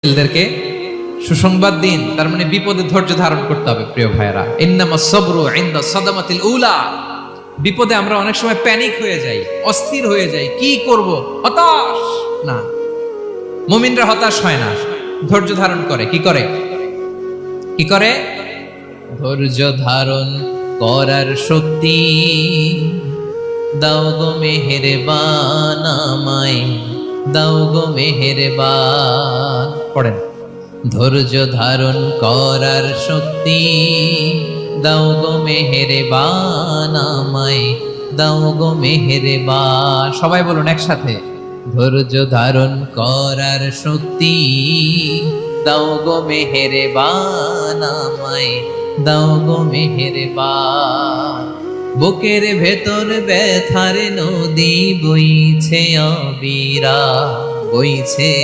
ছেলেদেরকে সুসংবাদ দিন, তার মানে বিপদে ধৈর্য ধারণ করতে হবে। প্রিয় ভাইয়েরা, ইন্নামাস সাবরু ইনদা সাদামাতিল উলা। বিপদে আমরা অনেক সময় প্যানিক হয়ে যাই, অস্থির হয়ে যাই, কি করব, হতাশ। না, মুমিনরা হতাশ হয় না, ধৈর্য ধারণ করে। কি করে? কি করে? ধৈর্য ধারণ করার শক্তি দাও গো মেহেরবান আমায়, দাও গো মেহেরবান। পড়েন, ধৈর্য ধারণ করার শক্তি দাও গো মেহেরবান আমায়, দাও গো মেহেরবান। সবাই বলুন একসাথে, ধৈর্য ধারণ করার শক্তি দাও গো মেহেরবান আমায়, দাও গো মেহেরবান। বুকের ভেতর ব্যথার নদী বইছে অবিরা, বইছে